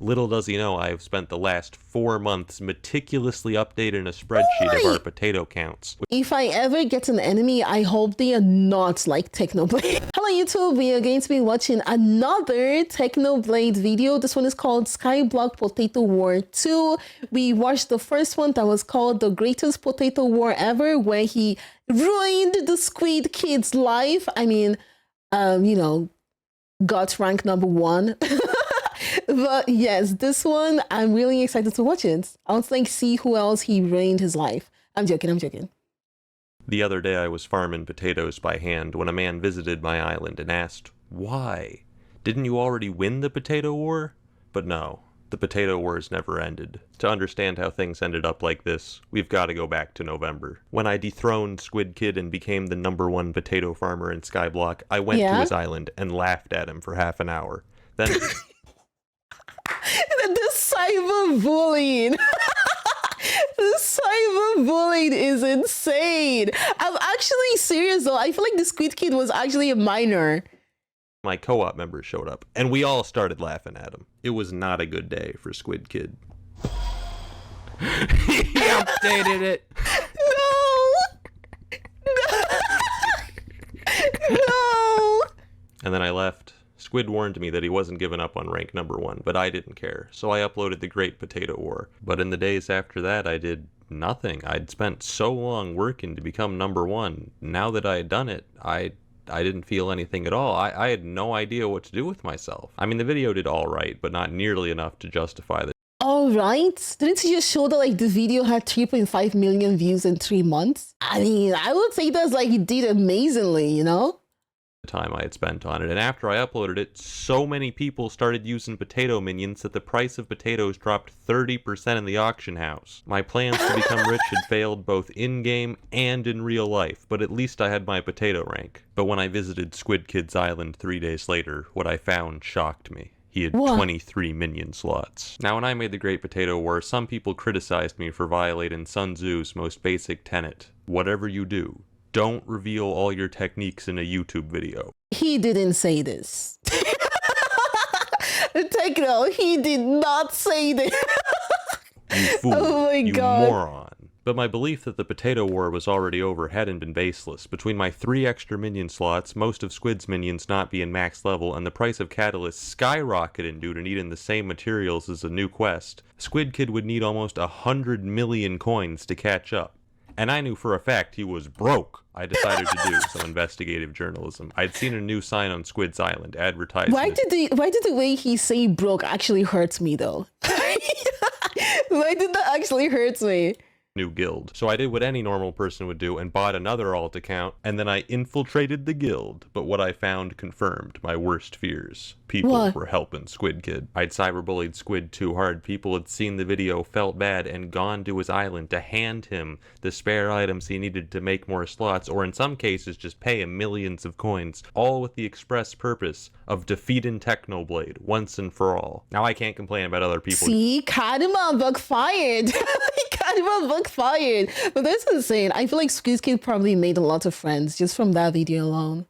Little does he know I have spent the last 4 months meticulously updating a spreadsheet of our potato counts. If I ever get an enemy, I hope they are not like Technoblade. Hello YouTube, we are going to be watching another Technoblade video. This one is called Skyblock Potato War 2. We watched the first one that was called The Greatest Potato War Ever, where he ruined the Squid Kid's life. I mean, you know, got rank #1. But yes, this one, I'm really excited to watch it. I want to like see who else he ruined his life. I'm joking. The other day I was farming potatoes by hand when a man visited my island and asked, "Why? Didn't you already win the potato war?" But no, the potato wars never ended. To understand how things ended up like this, we've got to go back to November. When I dethroned Squid Kid and became the #1 potato farmer in Skyblock, I went to his island and laughed at him for half an hour. Then... The cyberbullying. The cyberbullying is insane. I'm actually serious though. I feel like the Squid Kid was actually a minor. My co-op members showed up, and we all started laughing at him. It was not a good day for Squid Kid. He updated it. No. And then I left. Squid warned me that he wasn't giving up on rank #1, but I didn't care, so I uploaded the Great Potato War. But in the days after that, I did nothing. I'd spent so long working to become #1. Now that I had done it, I didn't feel anything at all. I had no idea what to do with myself. I mean, the video did all right, but not nearly enough to justify the... All right. Didn't you just show that like the video had 3.5 million views in 3 months? I mean, I would say that's like he did amazingly, you know? Time I had spent on it, and after I uploaded it, so many people started using potato minions that the price of potatoes dropped 30% in the auction house. My plans to become rich had failed both in-game and in real life, but at least I had my potato rank. But when I visited Squid Kid's island 3 days later, what I found shocked me. He had 23 minion slots. Now, when I made the Great Potato War, some people criticized me for violating Sun Tzu's most basic tenet: whatever you do, don't reveal all your techniques in a YouTube video. He didn't say this. Techno, he did not say this. You fool. Oh my you God. Moron. But my belief that the potato war was already over hadn't been baseless. Between my 3 extra minion slots, most of Squid's minions not being max level, and the price of catalysts skyrocketing due to needing the same materials as a new quest, Squid Kid would need almost 100 million coins to catch up. And I knew for a fact he was broke. I decided to do some investigative journalism. I'd seen a new sign on Squid's Island advertising... Why did the way he say broke actually hurt me though? Why did that actually hurt me? New guild. So I did what any normal person would do and bought another alt account, and then I infiltrated the guild. But what I found confirmed my worst fears. People were helping Squid Kid. I'd cyberbullied Squid too hard. People had seen the video, felt bad, and gone to his island to hand him the spare items he needed to make more slots, or in some cases just pay him millions of coins, all with the express purpose of defeating Technoblade once and for all. Now I can't complain about other people. See, Kadima backfired. Kadima backfired. But that's insane. I feel like Squid Kid probably made a lot of friends just from that video alone.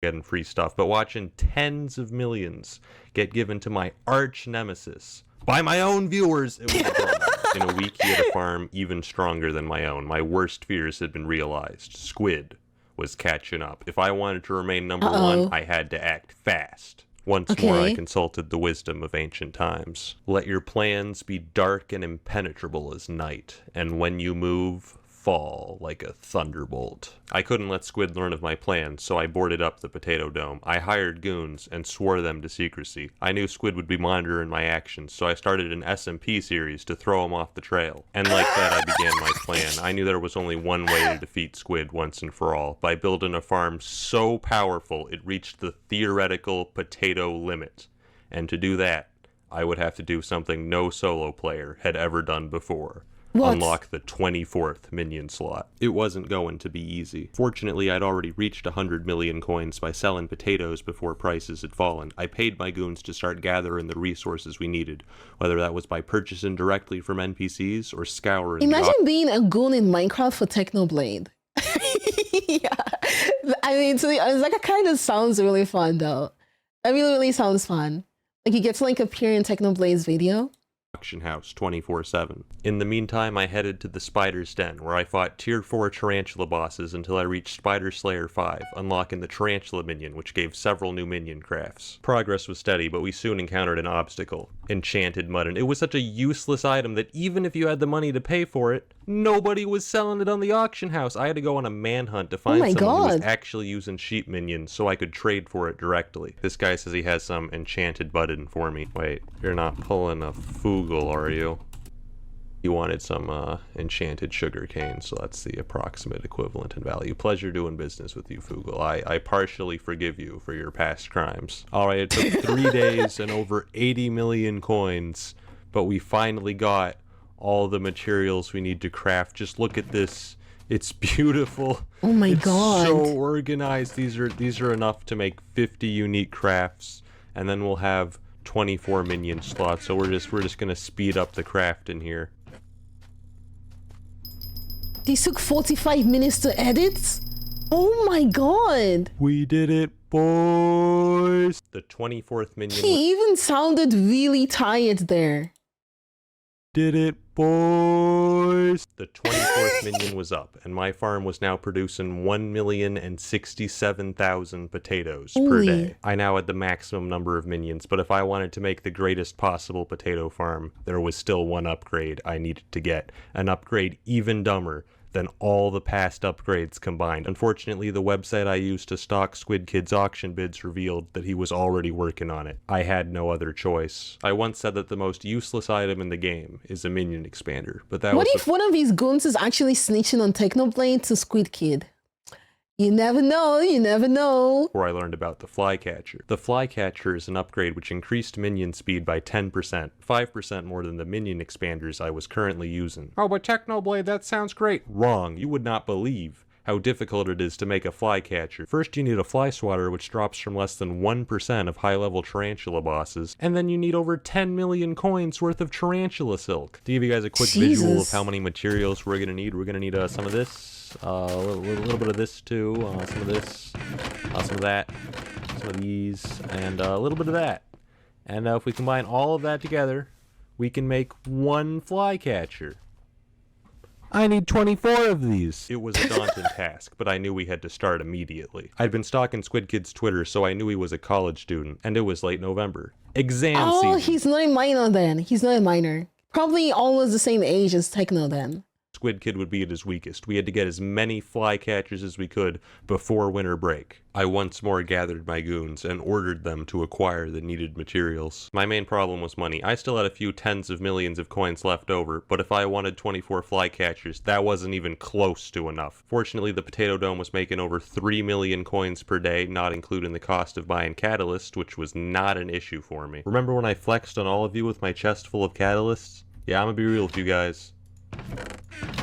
Getting free stuff, but watching tens of millions get given to my arch nemesis by my own viewers, it was a bummer. In a week he had a farm even stronger than my own. My worst fears had been realized. Squid was catching up. If I wanted to remain #1, I had to act fast. Once more I consulted the wisdom of ancient times. Let your plans be dark and impenetrable as night, and when you move, fall like a thunderbolt. I couldn't let Squid learn of my plans, so I boarded up the potato dome. I hired goons and swore them to secrecy. I knew Squid would be monitoring my actions, so I started an SMP series to throw him off the trail. And like that, I began my plan. I knew there was only one way to defeat Squid once and for all, by building a farm so powerful it reached the theoretical potato limit. And to do that, I would have to do something no solo player had ever done before. Unlock the 24th minion slot. It wasn't going to be easy. Fortunately, I'd already reached 100 million coins by selling potatoes before prices had fallen. I paid my goons to start gathering the resources we needed, whether that was by purchasing directly from NPCs or scouring. Imagine being a goon in Minecraft for Technoblade. Yeah. I mean, to be honest, like, it kind of sounds really fun though. That really sounds fun. Like you get to like appear in Technoblade's video. Auction house 24/7. In the meantime, I headed to the Spider's Den, where I fought Tier 4 Tarantula bosses until I reached Spider Slayer 5, unlocking the Tarantula minion, which gave several new minion crafts. Progress was steady, but we soon encountered an obstacle. Enchanted mutton. It was such a useless item that even if you had the money to pay for it, nobody was selling it on the auction house. I had to go on a manhunt to find someone who was actually using sheep minions so I could trade for it directly. This guy says he has some enchanted button for me. Wait, you're not pulling a Foogle, are you? You wanted some enchanted sugar cane, so that's the approximate equivalent in value. Pleasure doing business with you, Foogle. I partially forgive you for your past crimes. Alright, it took 3 days and over 80 million coins, but we finally got all the materials we need to craft. Just look at this. It's beautiful. Oh my god. So organized. These are enough to make 50 unique crafts, and then we'll have 24 minion slots. So we're just gonna speed up the craft in here. These took 45 minutes to edit? Oh my god. We did it, boys. The 24th minion. He even sounded really tired there. Did it, boys. The 24th minion was up, and my farm was now producing 1,067,000 potatoes per day. I now had the maximum number of minions, but if I wanted to make the greatest possible potato farm, there was still one upgrade I needed to get. An upgrade even dumber than all the past upgrades combined. Unfortunately, the website I used to stock Squid Kid's auction bids revealed that he was already working on it. I had no other choice. I once said that the most useless item in the game is a minion expander, but that What if one of these goons is actually snitching on Technoblade to Squid Kid? You never know, you never know. Before I learned about the flycatcher. The flycatcher is an upgrade which increased minion speed by 10%, 5% more than the minion expanders I was currently using. Oh, but Technoblade, that sounds great. Wrong. You would not believe how difficult it is to make a flycatcher. First, you need a fly swatter, which drops from less than 1% of high-level tarantula bosses, and then you need over 10 million coins worth of tarantula silk. To give you guys a quick visual of how many materials we're gonna need some of this, a little bit of this too, some of this, some of that, some of these, and a little bit of that. And if we combine all of that together, we can make one flycatcher. I need 24 of these. It was a daunting task, but I knew we had to start immediately. I'd been stalking Squid Kid's Twitter, so I knew he was a college student, and it was late November. Exam season. Oh, he's not a minor then. He's not a minor. Probably almost the same age as Techno then. Squid Kid would be at his weakest. We had to get as many flycatchers as we could before winter break. I once more gathered my goons and ordered them to acquire the needed materials. My main problem was money. I still had a few tens of millions of coins left over, but if I wanted 24 flycatchers, that wasn't even close to enough. Fortunately, the Potato Dome was making over 3 million coins per day, not including the cost of buying catalyst, which was not an issue for me. Remember when I flexed on all of you with my chest full of catalysts? Yeah, I'm gonna be real with you guys.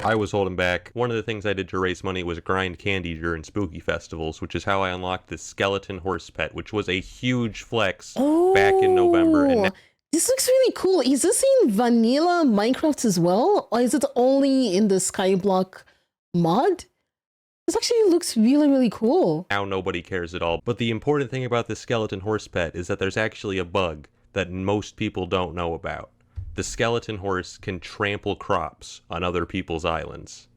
I was holding back. One of the things I did to raise money was grind candy during spooky festivals, which is how I unlocked this skeleton horse pet, which was a huge flex back in November. And this looks really cool. Is this in vanilla Minecraft as well? Or is it only in the Skyblock mod? This actually looks really, really cool. Now nobody cares at all. But the important thing about this skeleton horse pet is that there's actually a bug that most people don't know about. The skeleton horse can trample crops on other people's islands.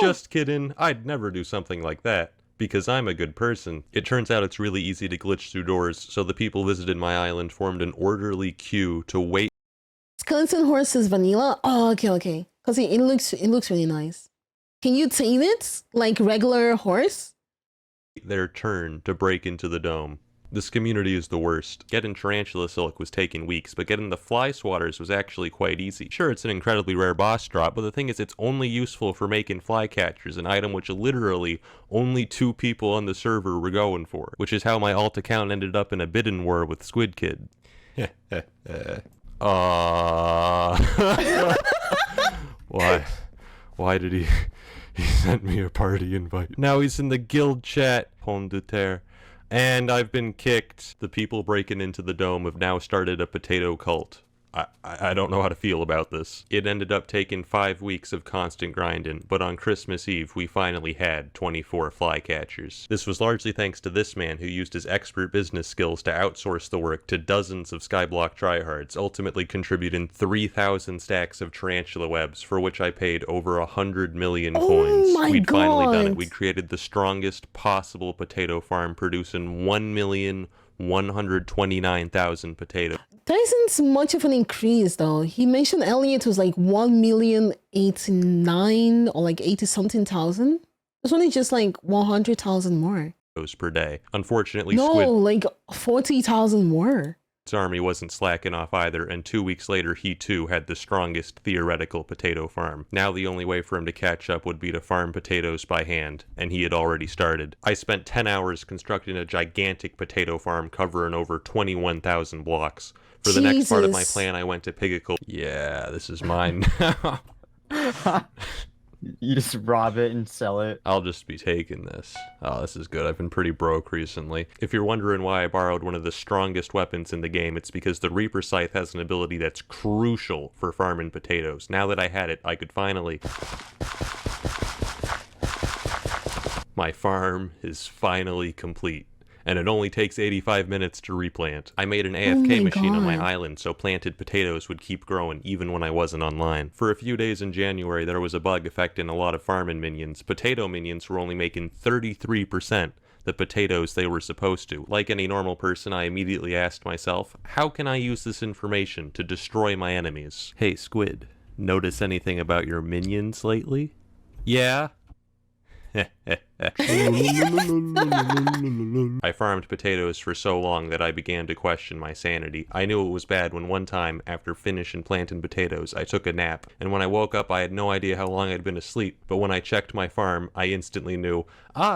Just kidding. I'd never do something like that, because I'm a good person. It turns out it's really easy to glitch through doors, so the people visiting my island formed an orderly queue to wait. Skeleton horse is vanilla? Oh, okay. Because it looks really nice. Can you tame it like regular horse? Their turn to break into the dome. This community is the worst. Getting tarantula silk was taking weeks, but getting the fly swatters was actually quite easy. Sure, it's an incredibly rare boss drop, but the thing is it's only useful for making flycatchers, an item which literally only 2 people on the server were going for, which is how my alt account ended up in a bidding war with Squid Kid. Why did he sent me a party invite? Now he's in the guild chat. Pomme de terre. And I've been kicked. The people breaking into the dome have now started a potato cult. I don't know how to feel about this. It ended up taking 5 weeks of constant grinding, but on Christmas Eve, we finally had 24 flycatchers. This was largely thanks to this man who used his expert business skills to outsource the work to dozens of Skyblock tryhards, ultimately contributing 3,000 stacks of tarantula webs, for which I paid over 100 million coins. We'd finally done it. We'd created the strongest possible potato farm, producing 1,129,000 potatoes. There isn't much of an increase though. He mentioned earlier it was like 1,089,000 or like 80 something thousand. It's only just like 100,000 more. Per day. Unfortunately, no, like 40,000 more. Squid's army wasn't slacking off either, and 2 weeks later he too had the strongest theoretical potato farm. Now the only way for him to catch up would be to farm potatoes by hand, and he had already started. I spent 10 hours constructing a gigantic potato farm covering over 21,000 blocks. For the next part of my plan, I went to Pigacle. Yeah, this is mine now. You just rob it and sell it. I'll just be taking this. Oh, this is good. I've been pretty broke recently. If you're wondering why I borrowed one of the strongest weapons in the game, it's because the Reaper Scythe has an ability that's crucial for farming potatoes. Now that I had it, I could finally... My farm is finally complete. And it only takes 85 minutes to replant. I made an AFK machine on my island so planted potatoes would keep growing even when I wasn't online. For a few days in January, there was a bug affecting a lot of farming minions. Potato minions were only making 33% the potatoes they were supposed to. Like any normal person, I immediately asked myself, how can I use this information to destroy my enemies? Hey, Squid, notice anything about your minions lately? Yeah? I farmed potatoes for so long that I began to question my sanity. I knew it was bad when one time, after finishing planting potatoes, I took a nap, and when I woke up I had no idea how long I'd been asleep, but when I checked my farm, I instantly knew,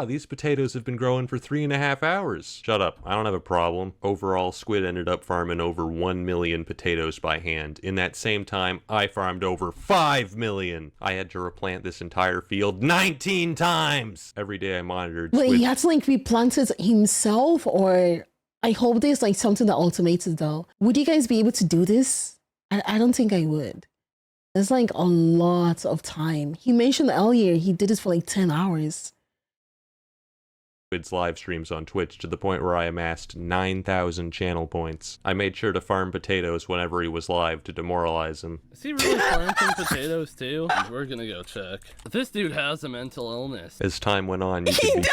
these potatoes have been growing for 3.5 hours. Shut up, I don't have a problem. Overall, Squid ended up farming over 1 million potatoes by hand. In that same time, I farmed over 5 million. I had to replant this entire field 19 times! Every day I monitored Squid. Wait, he had to like replant it himself, or I hope there's like something that automates it though. Would you guys be able to do this? I don't think I would. There's like a lot of time. He mentioned earlier he did it for like 10 hours. Squid's live streams on Twitch to the point where I amassed 9,000 channel points. I made sure to farm potatoes whenever he was live to demoralize him. Is he really planting potatoes too? We're gonna go check. This dude has a mental illness. As time went on, you could be...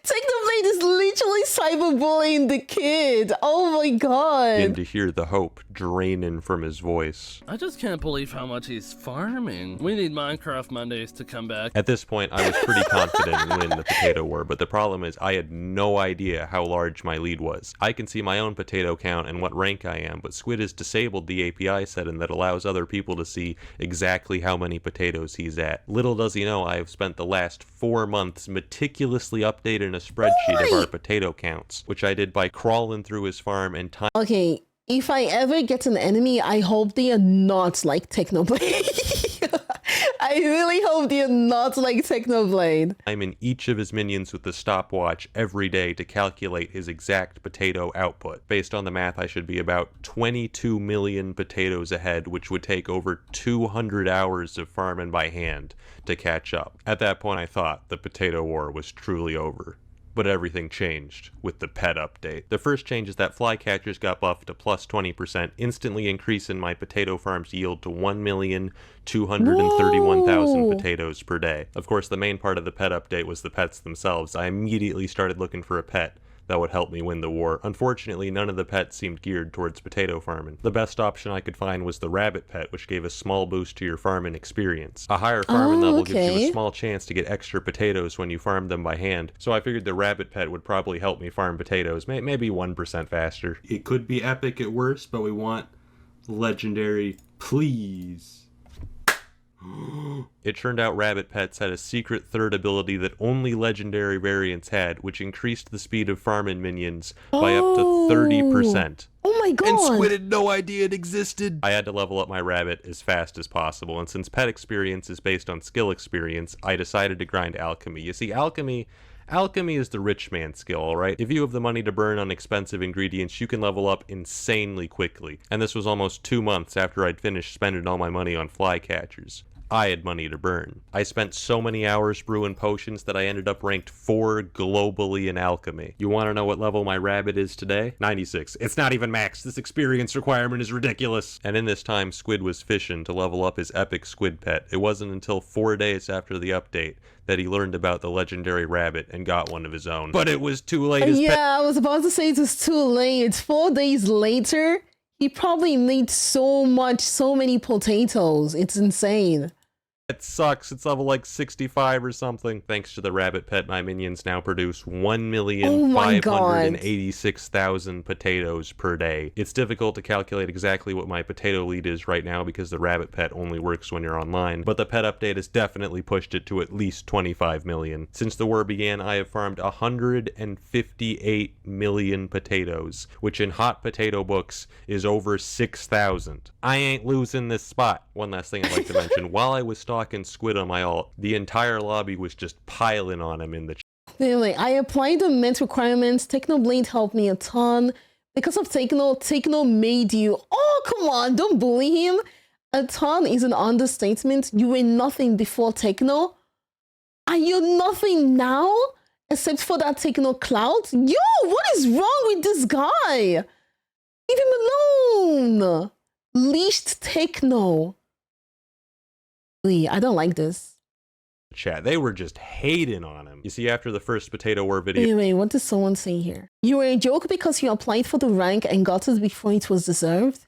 Technoblade is literally cyberbullying the kid. Oh my god. And to hear the hope draining from his voice. I just can't believe how much he's farming. We need Minecraft Mondays to come back. At this point, I was pretty confident in winning the potato war, but the problem is I had no idea how large my lead was. I can see my own potato count and what rank I am, but Squid has disabled the API setting that allows other people to see exactly how many potatoes he's at. Little does he know I have spent the last 4 months meticulously updating a spreadsheet of our potato counts, which I did by crawling through his farm and time. Okay, if I ever get an enemy, I hope they are not like Technoblade. I really hope they are not like Technoblade. I'm in each of his minions with the stopwatch every day to calculate his exact potato output. Based on the math, I should be about 22 million potatoes ahead, which would take over 200 hours of farming by hand to catch up. At that point, I thought the potato war was truly over. But everything changed with the pet update. The first change is that flycatchers got buffed to plus 20%, instantly increasing my potato farm's yield to 1,231,000 potatoes per day. Of course, the main part of the pet update was the pets themselves. I immediately started looking for a pet that would help me win the war. Unfortunately, none of the pets seemed geared towards potato farming. The best option I could find was the rabbit pet, which gave a small boost to your farming experience. A higher farming level gives you a small chance to get extra potatoes when you farm them by hand, so I figured the rabbit pet would probably help me farm potatoes, maybe 1% faster. It could be epic at worst, but we want legendary, please. It turned out rabbit pets had a secret third ability that only legendary variants had, which increased the speed of farming minions by up to 30%. Oh my god! And Squid had no idea it existed! I had to level up my rabbit as fast as possible, and since pet experience is based on skill experience, I decided to grind alchemy. You see, alchemy Alchemy is the rich man's skill, alright? If you have the money to burn on expensive ingredients, you can level up insanely quickly. And this was almost 2 months after I'd finished spending all my money on flycatchers. I had money to burn. I spent so many hours brewing potions that I ended up ranked 4 globally in alchemy. You want to know what level my rabbit is today? 96. It's not even max. This experience requirement is ridiculous. And in this time, Squid was fishing to level up his epic squid pet. It wasn't until 4 days after the update that he learned about the legendary rabbit and got one of his own. But it was too late. Yeah, I was about to say it was too late. 4 days later, he probably made so many potatoes. It's insane. It sucks. It's level like 65 or something. Thanks to the rabbit pet, my minions now produce 1,586,000 potatoes per day. It's difficult to calculate exactly what my potato lead is right now because the rabbit pet only works when you're online, but the pet update has definitely pushed it to at least 25 million. Since the war began, I have farmed 158 million potatoes, which in hot potato books is over 6,000. I ain't losing this spot. One last thing I'd like to mention. While I was stalking Squid on my ult, the entire lobby was just piling on him in the Anyway, I applied the mint requirements. Technoblade helped me a ton. Because of Techno made you... Oh, come on, don't bully him. A ton is an understatement. You were nothing before Techno. Are you nothing now? Except for that Techno clout? Yo, what is wrong with this guy? Leave him alone. Leashed Techno. I don't like this. chat. They were just hating on him. You see, after the first Potato War video... Wait, what does someone say here? You were a joke because you applied for the rank and got it before it was deserved?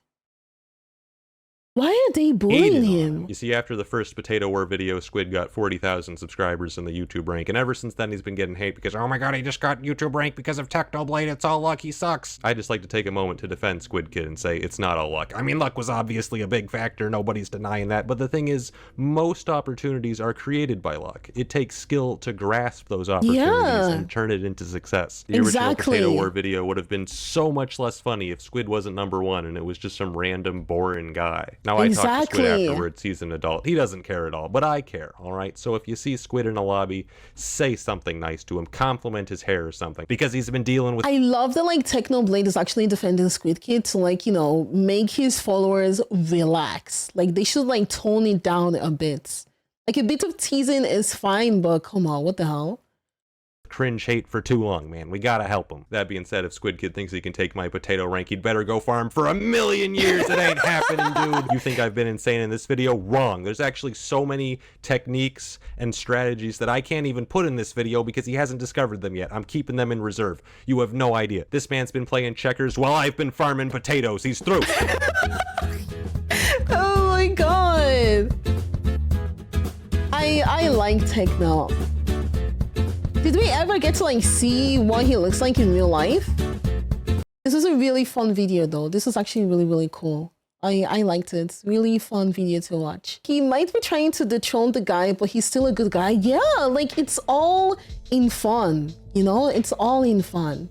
Why are they bullying him? You see, after the first Potato War video, Squid got 40,000 subscribers in the YouTube rank, and ever since then he's been getting hate because, oh my god, he just got YouTube rank because of Technoblade, it's all luck, he sucks. I just like to take a moment to defend Squid Kid and say it's not all luck. I mean, luck was obviously a big factor, nobody's denying that, but the thing is, most opportunities are created by luck. It takes skill to grasp those opportunities and turn it into success. The original Potato War video would have been so much less funny if Squid wasn't #1 and it was just some random boring guy. Now, I talked to Squid afterwards, he's an adult. He doesn't care at all, but I care, alright? So if you see Squid in a lobby, say something nice to him, compliment his hair or something, because he's been dealing with... I love that, like, Technoblade is actually defending Squid Kid to, like, you know, make his followers relax. Like, they should, like, tone it down a bit. Like, a bit of teasing is fine, but come on, what the hell? Cringe hate for too long, man. We gotta help him. That being said, if Squid Kid thinks he can take my potato rank, he'd better go farm for 1,000,000 years. It ain't happening, dude. You think I've been insane in this video? Wrong. There's actually so many techniques and strategies that I can't even put in this video because he hasn't discovered them yet. I'm keeping them in reserve. You have no idea. This man's been playing checkers while I've been farming potatoes. He's through. Oh my god. I like Techno. Did we ever get to, like, see what he looks like in real life? This is a really fun video, though. This is actually really, really cool. I liked it. Really fun video to watch. He might be trying to dethrone the guy, but he's still a good guy. Yeah, like, it's all in fun, you know? It's all in fun.